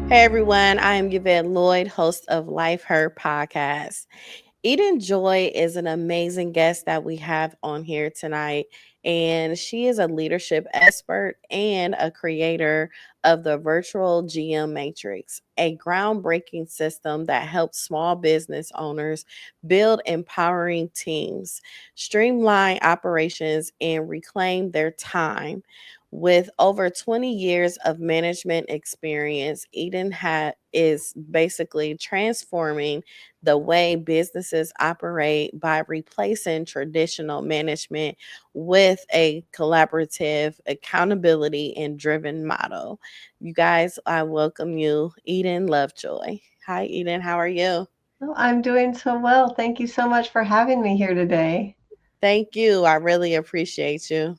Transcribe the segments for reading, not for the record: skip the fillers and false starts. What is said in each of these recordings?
Hey everyone, I am Yvette Lloyd, host of Life Her podcast. Eden Joy is an amazing guest that we have on here tonight, and she is a leadership expert and a creator of the Virtual GM Matrix, a groundbreaking system that helps small business owners build empowering teams, streamline operations, and reclaim their time. With over 20 years of management experience, is basically transforming the way businesses operate by replacing traditional management with a collaborative, accountability, and driven model. You guys, I welcome you, Eden Lovejoy. Hi, Eden. How are you? Oh, I'm doing so well. Thank you so much for having me here today. Thank you. I really appreciate you.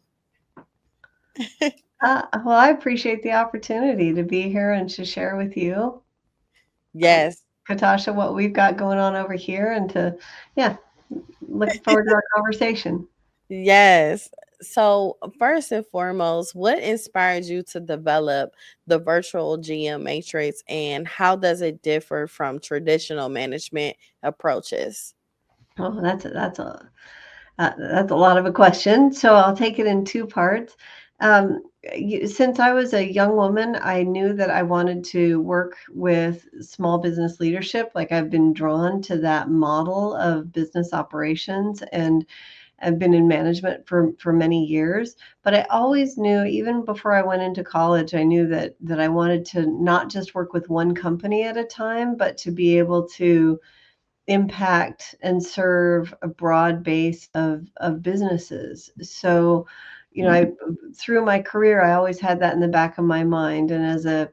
Well, I appreciate the opportunity to be here and to share with you, um, Yes. Katasha, what we've got going on over here, and yeah, looking forward to our conversation. Yes. So, first and foremost, what inspired you to develop the virtual GM matrix and how does it differ from traditional management approaches? Oh, that's a lot of a question. So I'll take it in two parts. Um, since I was a young woman, I knew that I wanted to work with small business leadership. Like I've been drawn to that model of business operations, and I've been in management for many years. But I always knew, even before I went into college, I knew that I wanted to not just work with one company at a time, but to be able to impact and serve a broad base of businesses. So, through my career, I always had that in the back of my mind. And as a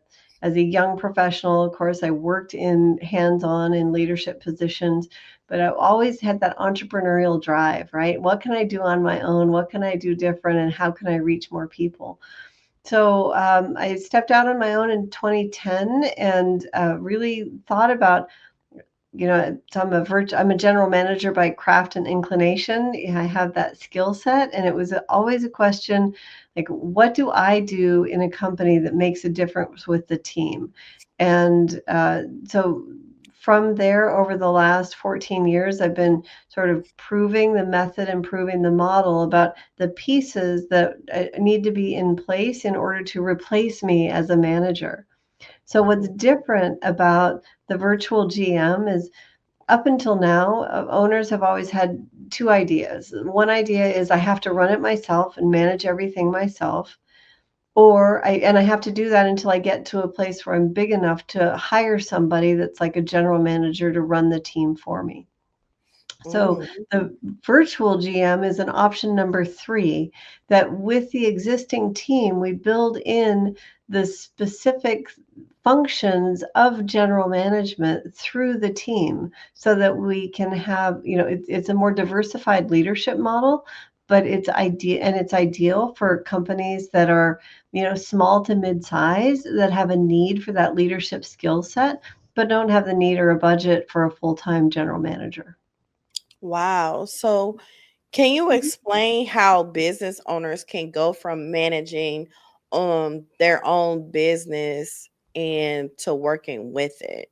young professional, of course, I worked in hands-on in leadership positions, but I always had that entrepreneurial drive, right? What can I do on my own? What can I do different? And how can I reach more people? So I stepped out on my own in 2010 and really thought about, so I'm a general manager by craft and inclination. I have that skill set, and it was always a question like, what do I do in a company that makes a difference with the team? And so from there, over the last 14 years, I've been sort of proving the method and proving the model about the pieces that need to be in place in order to replace me as a manager. So what's different about the virtual GM is, up until now, owners have always had two ideas. One idea is I have to run it myself and manage everything myself, and I have to do that until I get to a place where I'm big enough to hire somebody that's like a general manager to run the team for me. So Mm, the virtual GM is an option number three, that with the existing team, we build in the specific functions of general management through the team so that we can have, it's a more diversified leadership model, but it's ideal for companies that are, small to mid-size, that have a need for that leadership skill set, but don't have the need or a budget for a full-time general manager. wow. So, can you explain how business owners can go from managing their own business and to working with it?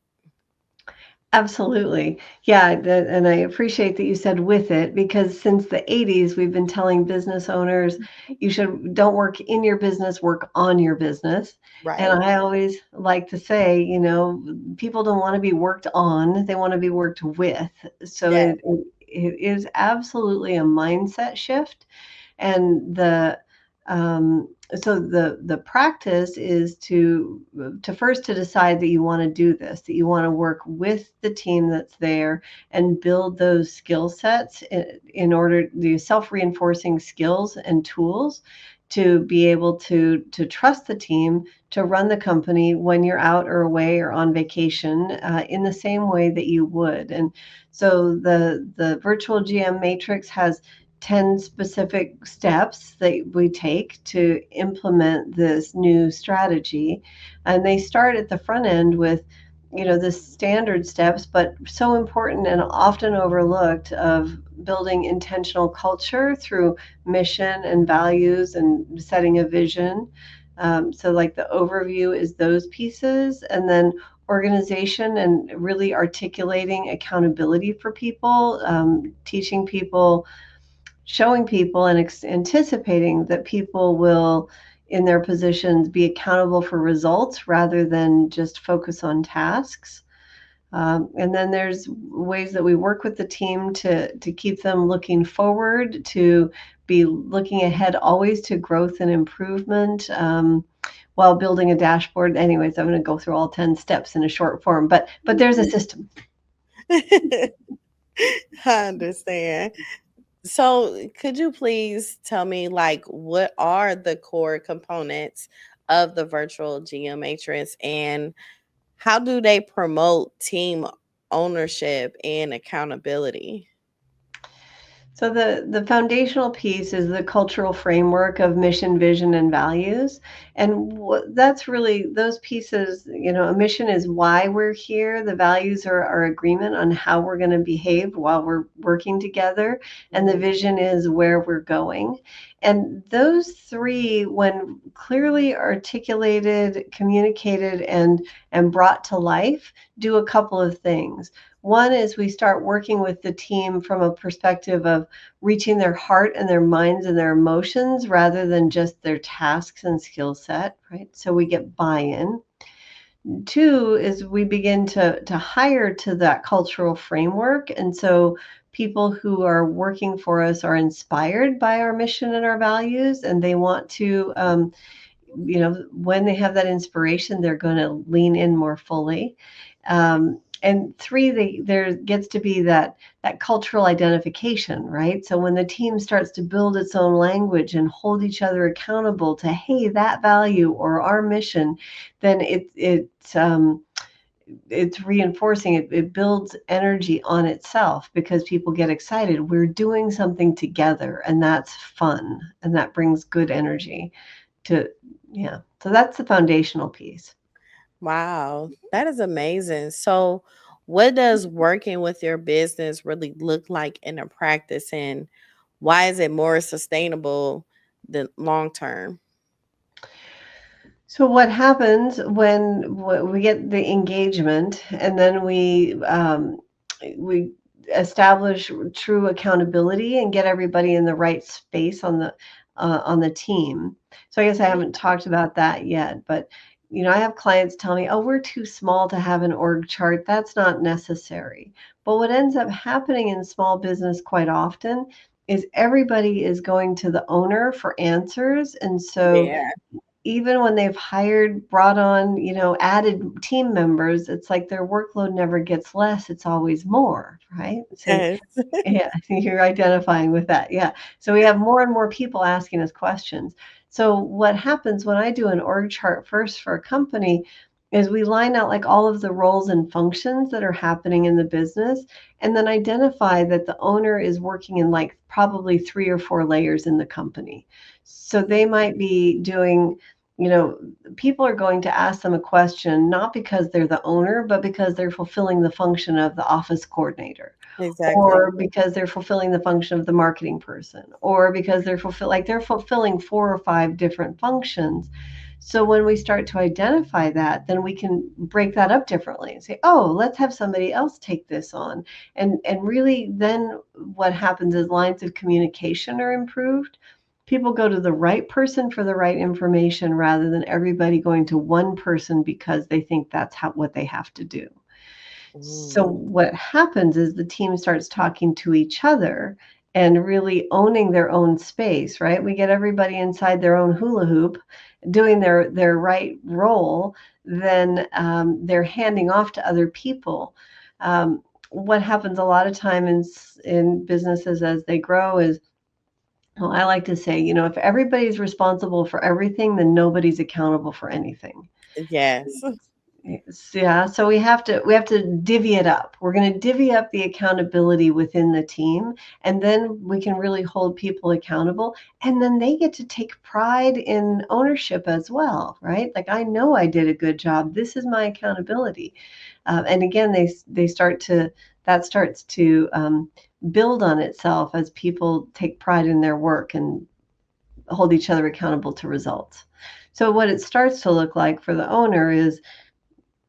Absolutely. Yeah, and I appreciate that you said with it, because since the 80s we've been telling business owners, you should don't work in your business, work on your business. And Right. I always like to say, people don't want to be worked on, they want to be worked with. So Yeah. it is absolutely a mindset shift. And um, the practice is to first to decide that you want to do this, that you want to work with the team that's there and build those skill sets in order, the self-reinforcing skills and tools to be able to trust the team to run the company when you're out or away or on vacation, in the same way that you would. And so the virtual GM matrix has 10 specific steps that we take to implement this new strategy. And they start at the front end with, the standard steps, but so important and often overlooked, of building intentional culture through mission and values and setting a vision. So like the overview is those pieces, and then organization and really articulating accountability for people, teaching people, showing people, and anticipating that people will, in their positions, be accountable for results rather than just focus on tasks. And then there's ways that we work with the team to keep them looking forward, to be looking ahead always to growth and improvement, while building a dashboard. Anyways, I'm going to go through all 10 steps in a short form, but there's a system. I understand. So, could you please tell me, like, what are the core components of the virtual GM matrix and how do they promote team ownership and accountability? So the foundational piece is the cultural framework of mission, vision, and values. And that's really those pieces. A mission is why we're here. The values are our agreement on how we're going to behave while we're working together. And the Mhm. vision is where we're going. And those three, when clearly articulated, communicated, and brought to life, do a couple of things. One is we start working with the team from a perspective of reaching their heart and their minds and their emotions rather than just their tasks and skill set, right? So we get buy-in. Two is we begin to hire to that cultural framework. And so people who are working for us are inspired by our mission and our values, and they want to, when they have that inspiration, they're going to lean in more fully. And three, there gets to be that cultural identification, right? So when the team starts to build its own language and hold each other accountable to, hey, that value or our mission, then it's reinforcing. It builds energy on itself because people get excited. We're doing something together, and that's fun, and that brings good energy to, yeah. So that's the foundational piece. Wow, that is amazing. So, what does working with your business really look like in a practice, and why is it more sustainable than long term? So what happens when we get the engagement, and then we establish true accountability and get everybody in the right space on the team. So I guess I haven't talked about that yet, but I have clients tell me, "Oh, we're too small to have an org chart." That's not necessary. But what ends up happening in small business quite often is everybody is going to the owner for answers, and so Yeah. even when they've brought on, added team members, it's like their workload never gets less, it's always more, right? So Yes. yeah, you're identifying with that. Yeah. So we have more and more people asking us questions. So what happens when I do an org chart first for a company is we line out like all of the roles and functions that are happening in the business, and then identify that the owner is working in like probably 3 or 4 layers in the company. So they might be doing, you know, people are going to ask them a question not because they're the owner, but because they're fulfilling the function of the office coordinator, Exactly. or because they're fulfilling the function of the marketing person, or because they're fulfilling 4 or 5 different functions. So when we start to identify that, then we can break that up differently and say, oh, let's have somebody else take this on. And really then what happens is lines of communication are improved. People go to the right person for the right information rather than everybody going to one person because they think that's what they have to do. So Mm, what happens is the team starts talking to each other and really owning their own space, right? We get everybody inside their own hula hoop doing their right role, then they're handing off to other people. What happens a lot of time in businesses as they grow is, well, I like to say, if everybody's responsible for everything, then nobody's accountable for anything. yes. Yeah, so we have to divvy it up. We're going to divvy up the accountability within the team, and then we can really hold people accountable, and then they get to take pride in ownership as well, right? Like, I know I did a good job. This is my accountability. And again, they start to that starts to build on itself as people take pride in their work and hold each other accountable to results. So what it starts to look like for the owner is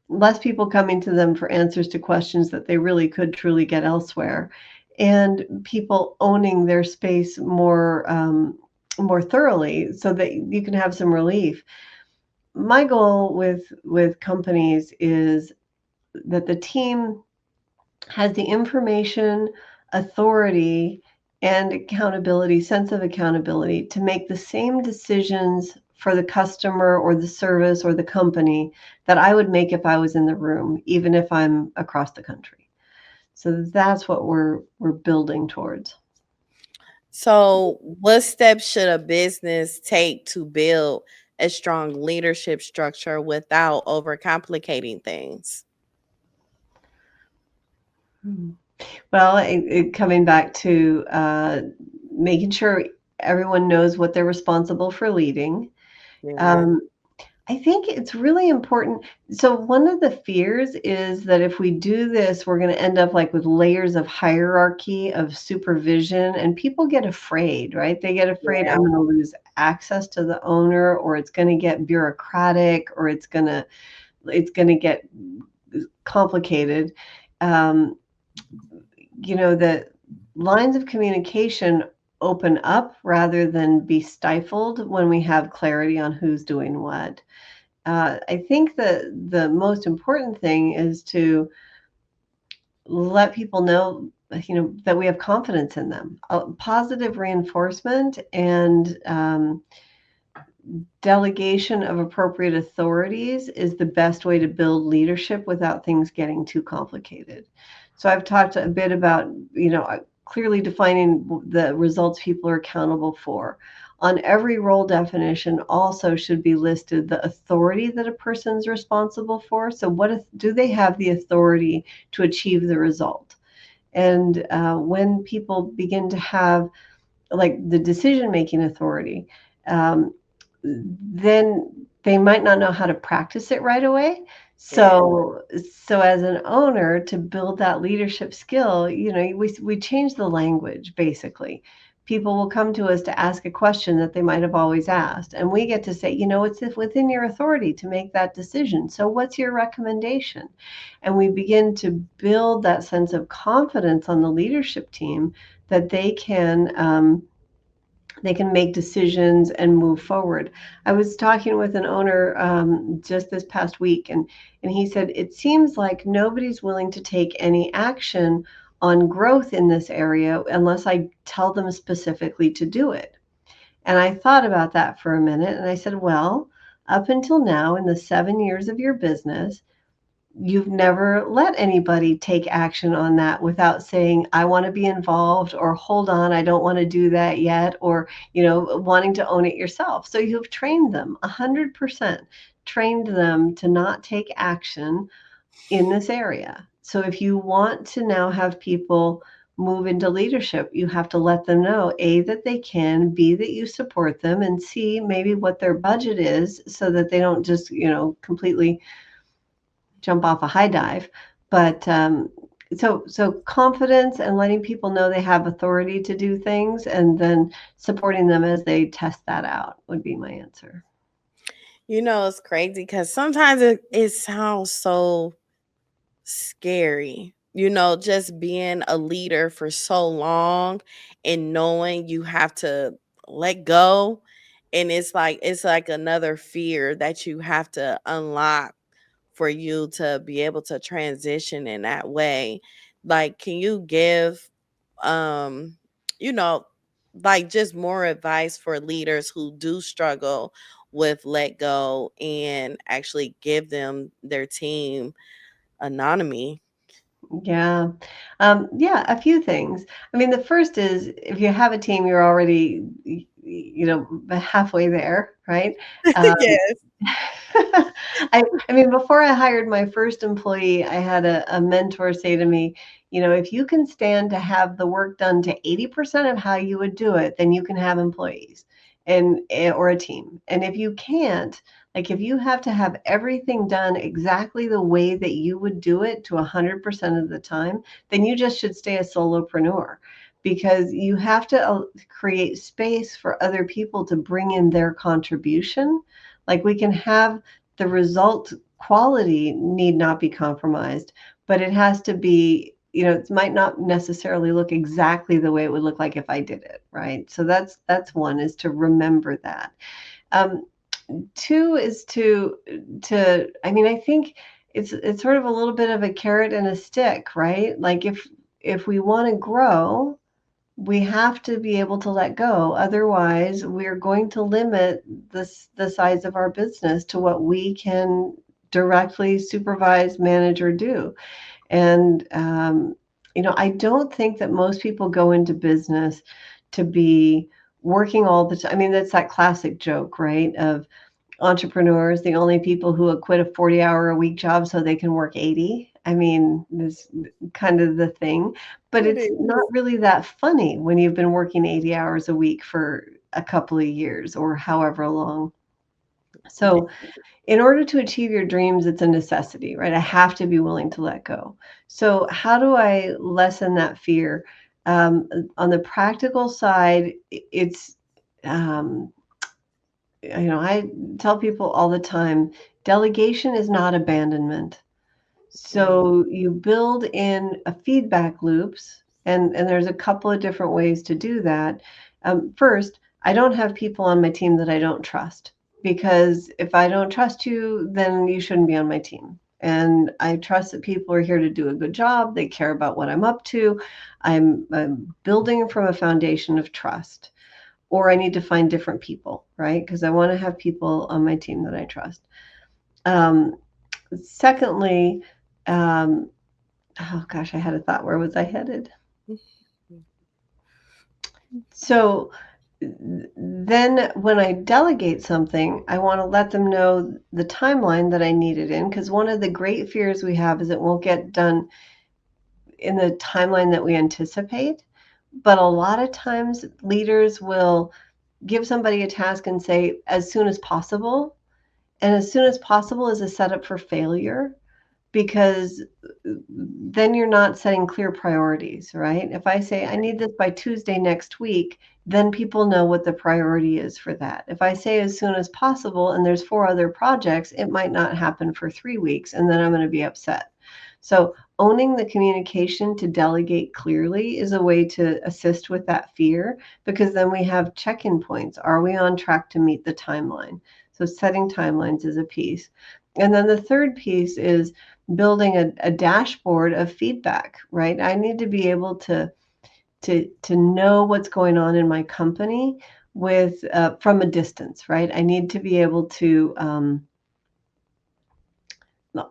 less people coming to them for answers to questions that they really could truly get elsewhere, and people owning their space more thoroughly so that you can have some relief. My goal with companies is that the team has the information, authority, and accountability, sense of accountability to make the same decisions for the customer or the service or the company that I would make if I was in the room, even if I'm across the country. So that's what we're building towards. So, what steps should a business take to build a strong leadership structure without overcomplicating things? Hmm. Well, coming back to making sure everyone knows what they're responsible for leading. Yeah. Um, I think it's really important. So one of the fears is that if we do this, we're going to end up like with layers of hierarchy of supervision, and people get afraid, right? They get afraid Yeah. I'm going to lose access to the owner, or it's going to get bureaucratic, or it's going to get complicated. Um, the lines of communication open up rather than be stifled when we have clarity on who's doing what. I think the most important thing is to let people know, that we have confidence in them. Positive reinforcement and delegation of appropriate authorities is the best way to build leadership without things getting too complicated. So I've talked a bit about, clearly defining the results people are accountable for. On every role definition also should be listed the authority that a person's responsible for. So do they have the authority to achieve the result? And when people begin to have like the decision making authority, um, then they might not know how to practice it right away. Yeah. So as an owner, to build that leadership skill, we change the language basically. People will come to us to ask a question that they might have always asked, and we get to say, it's within your authority to make that decision. So what's your recommendation? And we begin to build that sense of confidence on the leadership team that they can make decisions and move forward. I was talking with an owner just this past week, and he said, it seems like nobody's willing to take any action on growth in this area unless I tell them specifically to do it. And I thought about that for a minute, and I said, well, up until now, in the 7 years of your business, you've never let anybody take action on that without saying, I want to be involved, or hold on, I don't want to do that yet, or, wanting to own it yourself. So you've trained them 100%, trained them to not take action in this area. So if you want to now have people move into leadership, you have to let them know, A, that they can, B, that you support them, and C, maybe what their budget is so that they don't just, completely jump off a high dive. But so confidence and letting people know they have authority to do things, and then supporting them as they test that out would be my answer. It's crazy because sometimes it sounds so scary, just being a leader for so long and knowing you have to let go. And it's like another fear that you have to unlock for you to be able to transition in that way. Like, can you give, um, you know, like just more advice for leaders who do struggle with let go and actually give them their team autonomy? Yeah. Yeah, a few things. I mean, the first is if you have a team, you're already, halfway there, right? Um, Yes. I mean, before I hired my first employee, I had a mentor say to me, if you can stand to have the work done to 80% of how you would do it, then you can have employees or a team. And if you can't, like if you have to have everything done exactly the way that you would do it to 100% of the time, then you just should stay a solopreneur, because you have to create space for other people to bring in their contribution. Like we can have the result quality need not be compromised, but it has to be, it might not necessarily look exactly the way it would look like if I did it, right? So that's one, is to remember that. Um, Two is to I mean, I think it's sort of a little bit of a carrot and a stick, right? Like if we want to grow, we have to be able to let go. Otherwise, we're going to limit the size of our business to what we can directly supervise, manage, or do. And I don't think that most people go into business to be working all the time. I mean, that's that classic joke, right? Of entrepreneurs, the only people who would quit a 40-hour-a-week job so they can work 80. I mean, this kind of the thing, but It it's not is. really that funny when you've been working 80 hours a week for a couple of years or however long. Yeah. So, in order to achieve your dreams, it's a necessity, right? I have to be willing to let go. So, how do I lessen that fear? On the practical side, it's um, I tell people all the time, delegation is not abandonment. Mm. So you build in a feedback loops, and there's a couple of different ways to do that. First, I don't have people on my team that I don't trust, because if I don't trust you, then you shouldn't be on my team. And I trust that people are here to do a good job. They care about what I'm up to. I'm building from a foundation of trust, or I need to find different people, right? Because I want to have people on my team that I trust. Um, Secondly, um, oh gosh, I had a thought. Where was I headed? So then when I delegate something, I want to let them know the timeline that I need it in, because one of the great fears we have is it won't get done in the timeline that we anticipate. But a lot of times leaders will give somebody a task and say, as soon as possible. And as soon as possible is a setup for failure, because then you're not setting clear priorities, right? If I say I need this by Tuesday next week, then people know what the priority is for that. If I say as soon as possible and there's 4 other projects, it might not happen for 3 weeks, and then I'm going to be upset. So owning the communication to delegate clearly is a way to assist with that fear, because then we have check-in points. Are we on track to meet the timeline? So setting timelines is a piece. And then the third piece is building a dashboard of feedback, right? I need to be able to know what's going on in my company with from a distance, right? I need to be able to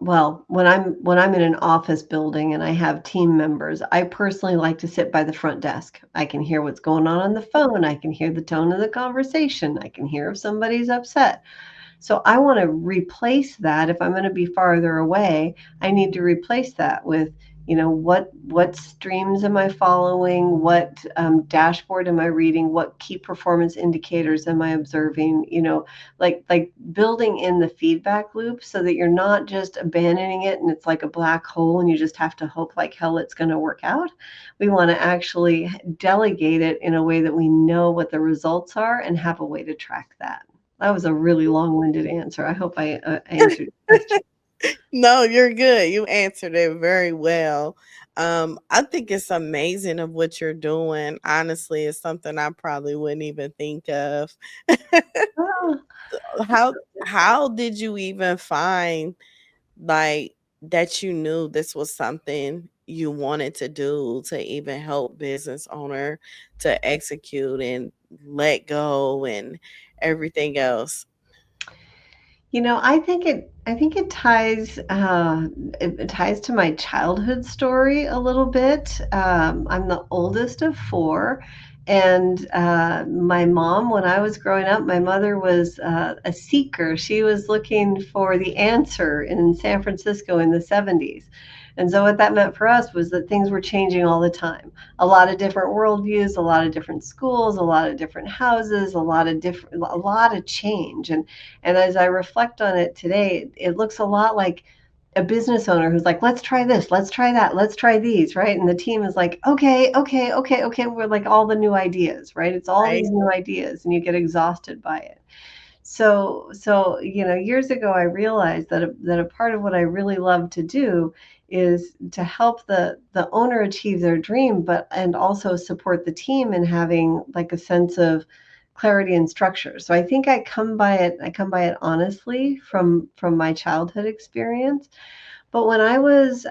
well, when I'm in an office building and I have team members, I personally like to sit by the front desk. I can hear what's going on the phone. I can hear the tone of the conversation. I can hear if somebody's upset. So I want to replace that. If I'm going to be farther away, I need to replace that with, what streams am I following? What dashboard am I reading? What key performance indicators am I observing? Like building in the feedback loop so that you're not just abandoning it and it's like a black hole and you just have to hope like hell it's going to work out. We want to actually delegate it in a way that we know what the results are and have a way to track that. That was a really long-winded answer. I hope I answered your question. No, you're good. You answered it very well. I think it's amazing of what you're doing. Honestly, it's something I probably wouldn't even think of. Oh, How did you even find like that you knew this was something you wanted to do to even help business owner to execute and let go and everything else? I think it it ties to my childhood story a little bit. I'm the oldest of four, and my mom, when I was growing up, my mother was a seeker. She was looking for the answer in San Francisco in the 70s. And so what that meant for us was that things were changing all the time. A lot of different worldviews, a lot of different schools, a lot of different houses, a lot of change. And as I reflect on it today, it looks a lot like a business owner who's like, let's try this, let's try that, let's try these, right? And the team is like, okay, okay, okay, okay. We're like all the new ideas, right? It's all Right. these new ideas, and you get exhausted by it. So years ago, I realized that a part of what I really love to do is to help the owner achieve their dream, but and also support the team in having like a sense of clarity and structure. So I think I come by it honestly from my childhood experience. But when I was,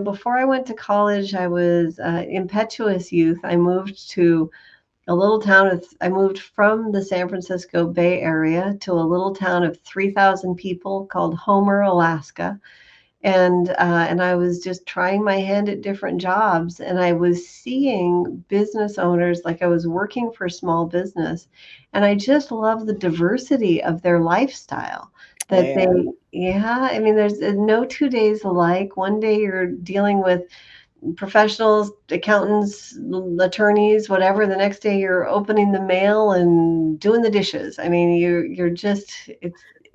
before I went to college, I was impetuous youth. I moved from the San Francisco Bay Area to a little town of 3,000 people called Homer, Alaska. And I was just trying my hand at different jobs, and I was seeing business owners, like I was working for small business, and I just love the diversity of their lifestyle. That they, Yeah. yeah, I mean, there's no 2 days alike. One day you're dealing with professionals, accountants, attorneys, whatever. The next day you're opening the mail and doing the dishes. I mean, you're just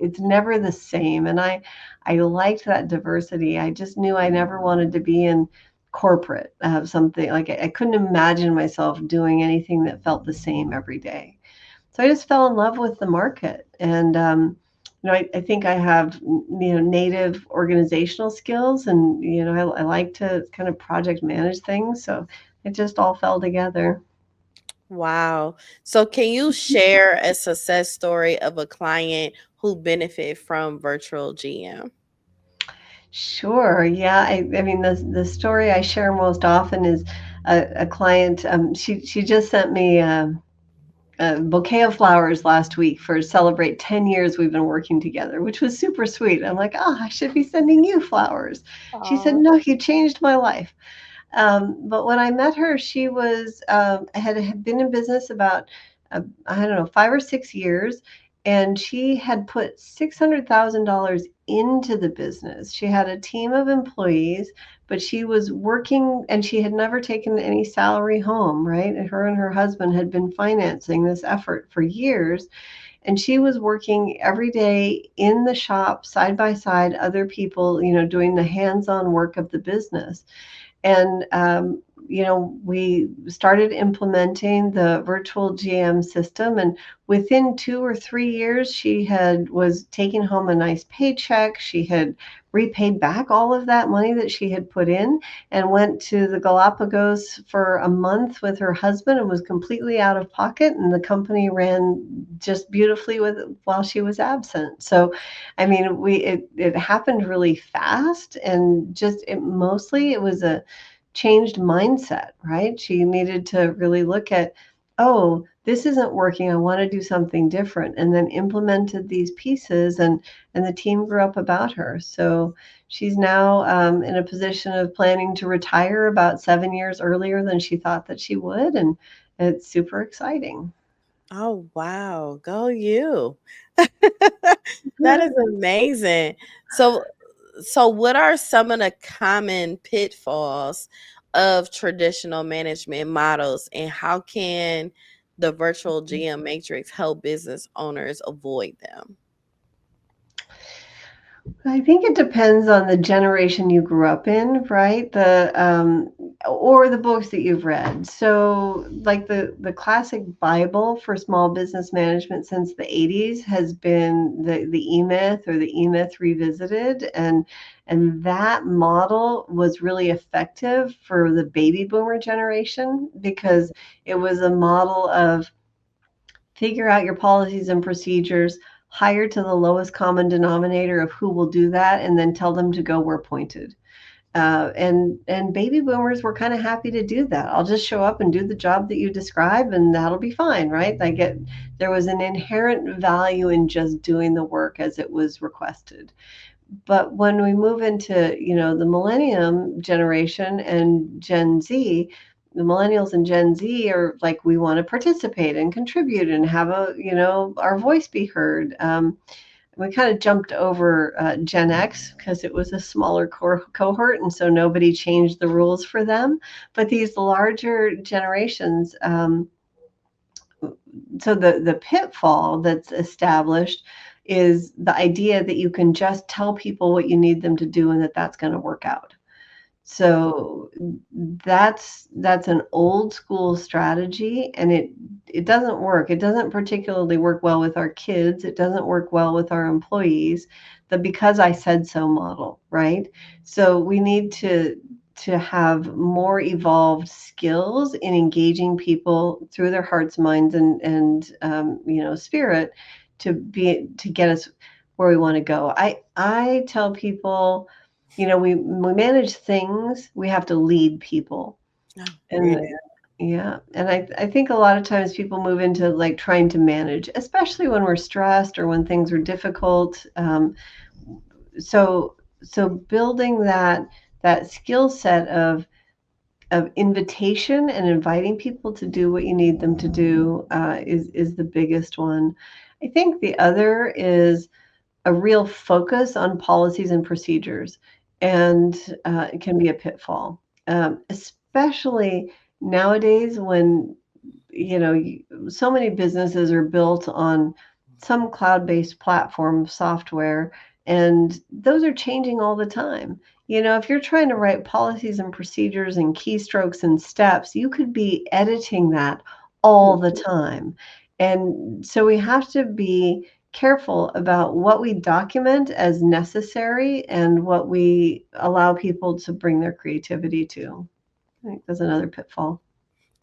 it's never the same. And I liked that diversity. I just knew I never wanted to be in corporate, something like I couldn't imagine myself doing anything that felt the same every day. So I just fell in love with the market. And I think I have native organizational skills, and I like to kind of project manage things. So it just all fell together. Wow. So can you share a success story of a client who benefit from virtual GM? Sure. Yeah. I mean, the story I share most often is a client. She just sent me a bouquet of flowers last week for celebrate 10 years we've been working together, which was super sweet. I'm like, oh, I should be sending you flowers. She said, Oh, no, you changed my life. But when I met her, she was had been in business about I don't know 5 or 6 years, and she had put $600,000 into the business. She had a team of employees, but she was working, and she had never taken any salary home. Right, and her husband had been financing this effort for years, and she was working every day in the shop side by side other people, doing the hands-on work of the business. And we started implementing the virtual GM system, and within 2 or 3 years, she had was taking home a nice paycheck. She had repaid back all of that money that she had put in, and went to the Galapagos for a month with her husband, and was completely out of pocket. And the company ran just beautifully with while she was absent. So I mean, it happened really fast, and just it was a changed mindset, right? She needed to really look at, oh, this isn't working. I want to do something different, and then implemented these pieces, and the team grew up about her. So she's now in a position of planning to retire about 7 years earlier than she thought that she would, and it's super exciting. oh wow. Go you. That is amazing. So what are some of the common pitfalls of traditional management models, and how can the virtual GM matrix help business owners avoid them? I think it depends on the generation you grew up in, right? Or the books that you've read. So, like the classic Bible for small business management since the 80s has been the E-Myth, or the E-Myth Revisited, and that model was really effective for the baby boomer generation, because it was a model of figure out your policies and procedures, hire to the lowest common denominator of who will do that, and then tell them to go where pointed. And baby boomers were kind of happy to do that. I'll just show up and do the job that you describe, and that'll be fine, right? There was an inherent value in just doing the work as it was requested. But when we move into, the millennium generation and Gen Z, the millennials and Gen Z are like, we want to participate and contribute and have our voice be heard. We kind of jumped over Gen X because it was a smaller cohort, and so nobody changed the rules for them. But these larger generations, so the pitfall that's established is the idea that you can just tell people what you need them to do and that that's going to work out. So that's an old school strategy, and it doesn't work. It doesn't particularly work well with our kids. It doesn't work well with our employees. The because I said so model, right? So we need to have more evolved skills in engaging people through their hearts, minds, and spirit to get us where we want to go. I tell people, we manage things, we have to lead people. Oh, yeah. And yeah, and I think a lot of times people move into like trying to manage, especially when we're stressed or when things are difficult. So building that skill set of invitation and inviting people to do what you need them to do is the biggest one. I think the other is a real focus on policies and procedures, and it can be a pitfall, especially nowadays when so many businesses are built on some cloud-based platform software, and those are changing all the time. If you're trying to write policies and procedures and keystrokes and steps, you could be editing that all the time. And so we have to be careful about what we document as necessary and what we allow people to bring their creativity to. I think that's another pitfall.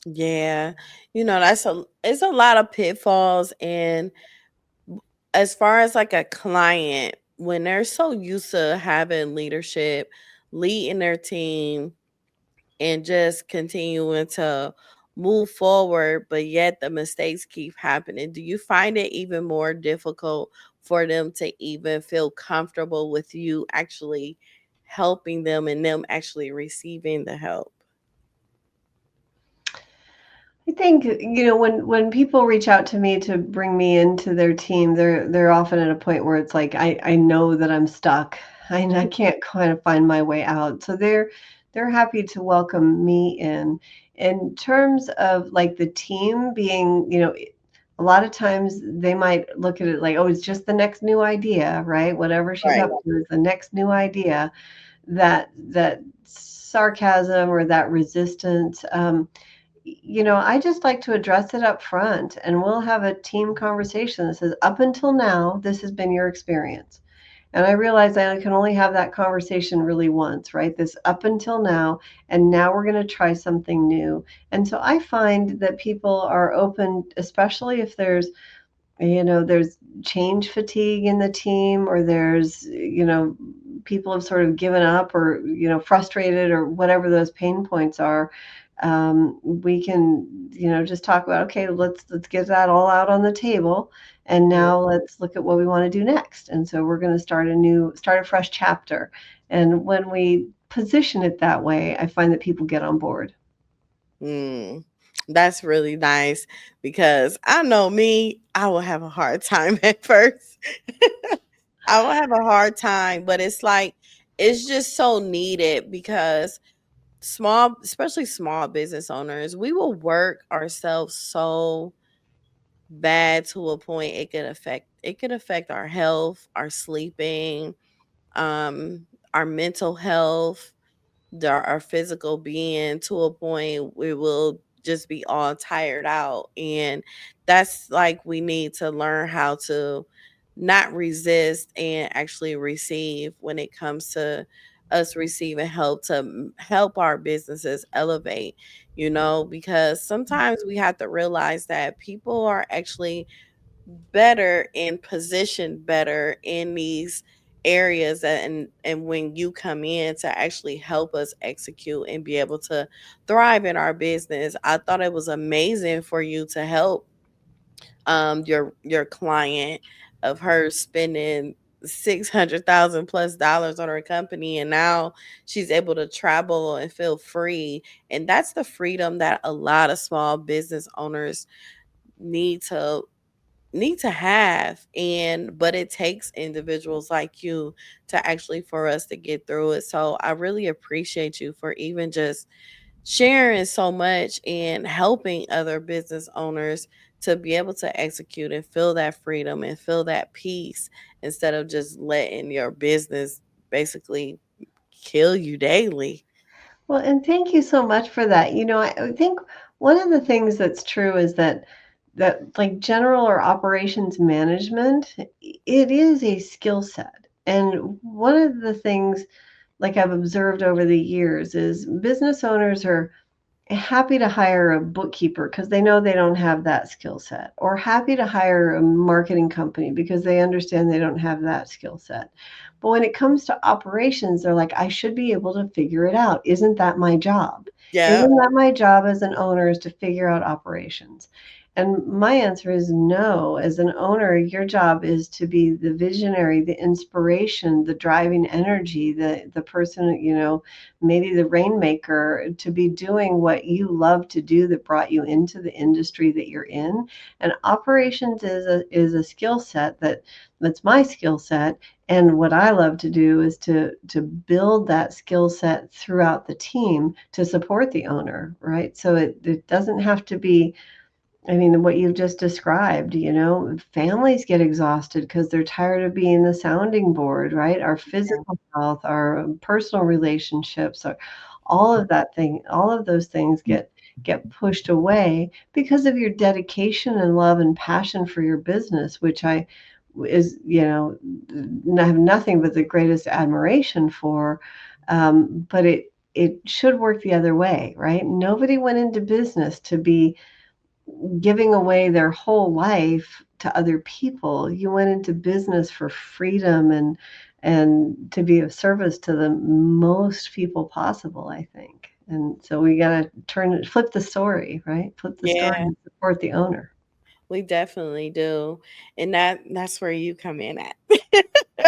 Yeah. It's a lot of pitfalls. And as far as like a client, when they're so used to having leadership, leading their team, and just continuing to move forward, but yet the mistakes keep happening, do you find it even more difficult for them to even feel comfortable with you actually helping them and them actually receiving the help? I think, when people reach out to me to bring me into their team, they're often at a point where it's like I know that I'm stuck. I can't kind of find my way out. So they're happy to welcome me in. In terms of like the team being, a lot of times they might look at it like, oh, it's just the next new idea, right? Whatever she's Right. up to is the next new idea. That sarcasm or that resistance. I just like to address it up front, and we'll have a team conversation that says, up until now, this has been your experience. And I realize I can only have that conversation really once, right? This up until now, and now we're going to try something new. And so I find that people are open, especially if there's change fatigue in the team, or there's, people have sort of given up or, frustrated or whatever those pain points are. We can, just talk about, okay, let's get that all out on the table. And now let's look at what we want to do next. And so we're going to start a fresh chapter. And when we position it that way, I find that people get on board. Mm, that's really nice because I know me, I will have a hard time at first. I will have a hard time, but it's like it's just so needed because especially small business owners, we will work ourselves so bad to a point it could affect our health, our sleeping, our mental health, our physical being, to a point we will just be all tired out. And that's like we need to learn how to not resist and actually receive when it comes to us receiving help to help our businesses elevate, because sometimes we have to realize that people are actually better and positioned better in these areas, and when you come in to actually help us execute and be able to thrive in our business. I thought it was amazing for you to help your client, of her spending 600,000 plus dollars on her company, and now she's able to travel and feel free. And that's the freedom that a lot of small business owners need to have. And but it takes individuals like you to actually for us to get through it. So I really appreciate you for even just sharing so much and helping other business owners to be able to execute and feel that freedom and feel that peace instead of just letting your business basically kill you daily. Well, and thank you so much for that. I think one of the things that's true is that like general or operations management, it is a skill set. And one of the things like I've observed over the years is business owners are happy to hire a bookkeeper because they know they don't have that skill set, or happy to hire a marketing company because they understand they don't have that skill set. But when it comes to operations, they're like, I should be able to figure it out. Isn't that my job? Yeah. Isn't that my job as an owner is to figure out operations? And my answer is no. As an owner, your job is to be the visionary, the inspiration, the driving energy, the person, maybe the rainmaker, to be doing what you love to do that brought you into the industry that you're in. And operations is a skill set that's my skill set. And what I love to do is to build that skill set throughout the team to support the owner, right? So it doesn't have to be, I mean, what you've just described, families get exhausted because they're tired of being the sounding board, right? Our physical health, our personal relationships, all of those things get pushed away because of your dedication and love and passion for your business, which I is, have nothing but the greatest admiration for. But it should work the other way, right? Nobody went into business to be giving away their whole life to other people. You went into business for freedom and to be of service to the most people possible, I think. And so we got to flip the story, right? Flip the story Yeah, and support the owner. we definitely do. And that's where you come in at.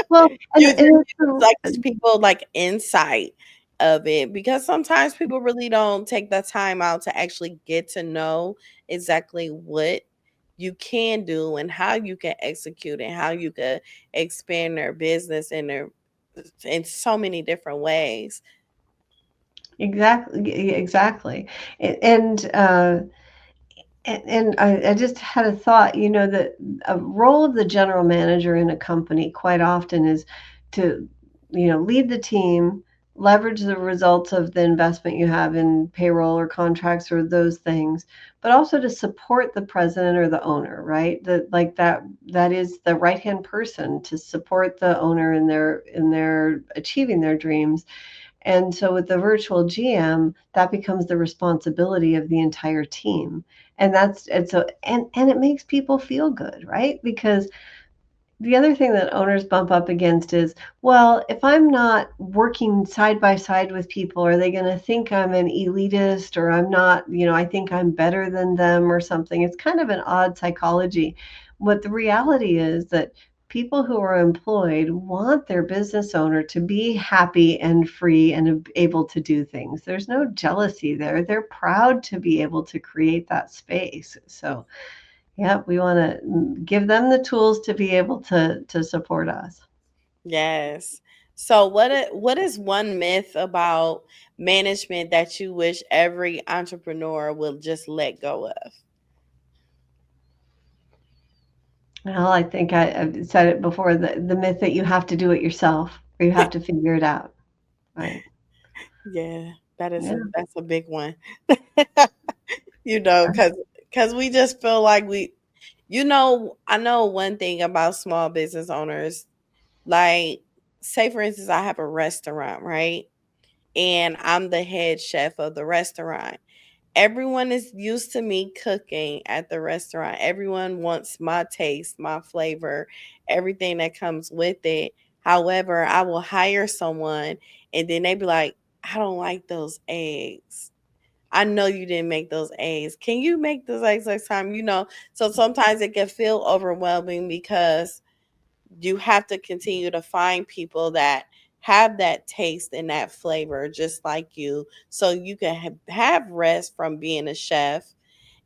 Well, You just and give like people like insight of it because sometimes people really don't take the time out to actually get to know exactly what you can do and how you can execute and how you could expand their business in so many different ways. exactly. And I just had a thought, that a role of the general manager in a company quite often is to, lead the team, leverage the results of the investment you have in payroll or contracts or those things, but also to support the president or the owner, right? That is the right-hand person to support the owner in their achieving their dreams. And so with the virtual GM, that becomes the responsibility of the entire team. And it makes people feel good, right? Because the other thing that owners bump up against is, well, if I'm not working side by side with people, are they going to think I'm an elitist, or I'm not, I think I'm better than them or something? It's kind of an odd psychology. What the reality is that people who are employed want their business owner to be happy and free and able to do things. There's no jealousy there. They're proud to be able to create that space. So, yeah, we want to give them the tools to be able to support us. Yes. So what is one myth about management that you wish every entrepreneur will just let go of? Well, I think I've said it before, the myth that you have to do it yourself or you have to figure it out, right? Yeah, Yeah. that's a big one. Cuz we just feel like I know one thing about small business owners, like say for instance I have a restaurant, right? And I'm the head chef of the restaurant. Everyone is used to me cooking at the restaurant. Everyone wants my taste, my flavor, everything that comes with it. However, I will hire someone and then they be like, I don't like those eggs. I know you didn't make those eggs. Can you make those eggs next time? So sometimes it can feel overwhelming because you have to continue to find people that have that taste and that flavor just like you so you can have rest from being a chef.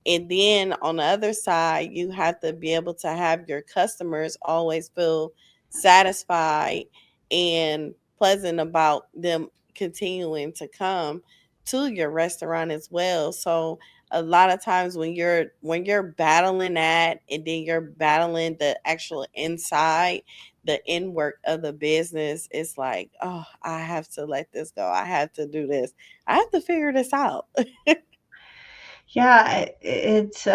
And then on the other side, you have to be able to have your customers always feel satisfied and pleasant about them continuing to come to your restaurant as well. So a lot of times when you're battling that, and then you're battling the actual inside, the in work of the business, it's like, oh, I have to let this go. I have to do this. I have to figure this out. Yeah, it's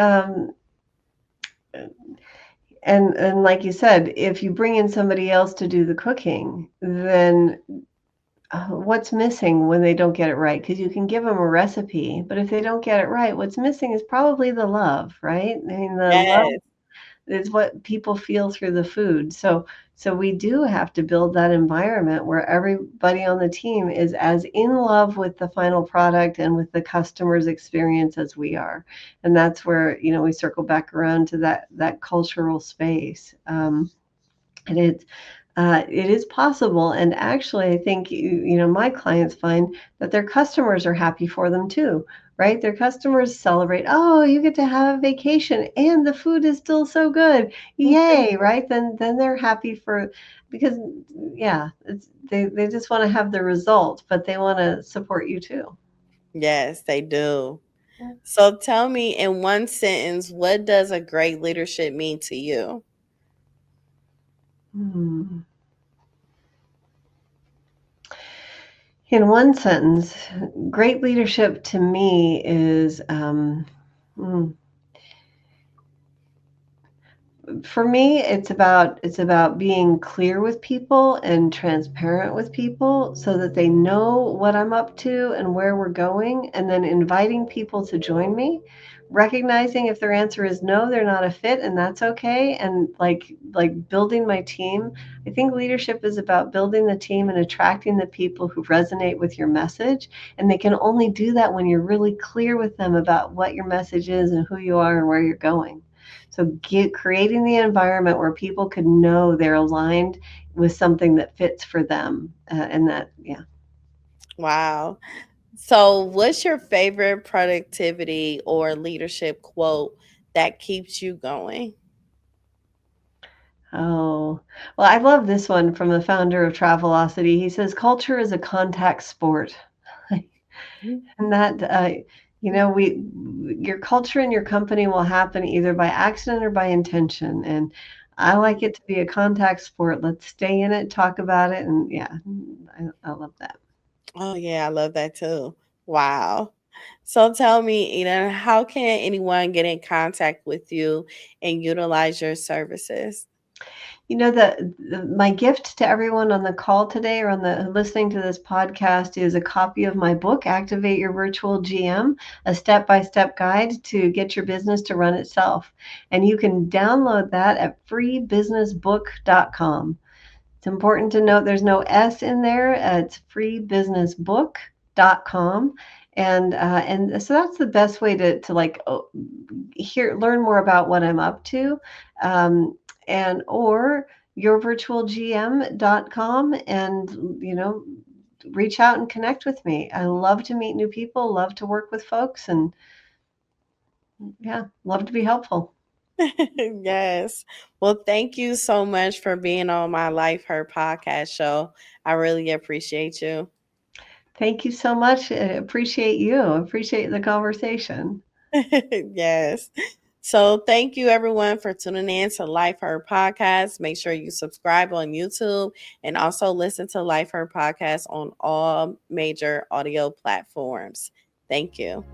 and like you said, if you bring in somebody else to do the cooking, then what's missing when they don't get it right? Because you can give them a recipe, but if they don't get it right, what's missing is probably the love, right? I mean, the love Yes. is what people feel through the food. So we do have to build that environment where everybody on the team is as in love with the final product and with the customer's experience as we are. And that's where, we circle back around to that cultural space. And it is possible. And actually, I think, my clients find that their customers are happy for them too, right? Their customers celebrate, oh, you get to have a vacation and the food is still so good. Yay, right? Then they're happy because yeah, they just want to have the result, but they want to support you too. Yes, they do. So tell me in one sentence, what does a great leadership mean to you? Hmm. In one sentence, great leadership to me is hmm, for me it's about being clear with people and transparent with people so that they know what I'm up to and where we're going, and then inviting people to join me, recognizing if their answer is no, they're not a fit, and that's okay, and like building my team. I think leadership is about building the team and attracting the people who resonate with your message, and they can only do that when you're really clear with them about what your message is and who you are and where you're going. So creating the environment where people can know they're aligned with something that fits for them, and that, yeah. Wow. So, what's your favorite productivity or leadership quote that keeps you going? Oh, well, I love this one from the founder of Travelocity. He says, "Culture is a contact sport," and that we your culture in your company will happen either by accident or by intention. And I like it to be a contact sport. Let's stay in it, talk about it, and yeah, I love that. Oh, yeah, I love that too. Wow. So, tell me, Eden, how can anyone get in contact with you and utilize your services? My gift to everyone on the call today or on the listening to this podcast is a copy of my book, Activate Your Virtual GM, a step-by-step guide to get your business to run itself. And you can download that at freebusinessbook.com. It's important to note there's no S in there. It's freebusinessbook.com. And so that's the best way to like learn more about what I'm up to, and or yourvirtualgm.com, and reach out and connect with me. I love to meet new people, love to work with folks, and yeah, love to be helpful. Yes. Well, thank you so much for being on my Life Her podcast show. I really appreciate you. Thank you so much. I appreciate you. Appreciate the conversation. Yes. So thank you everyone for tuning in to Life Her Podcast. Make sure you subscribe on YouTube and also listen to Life Her Podcast on all major audio platforms. Thank you.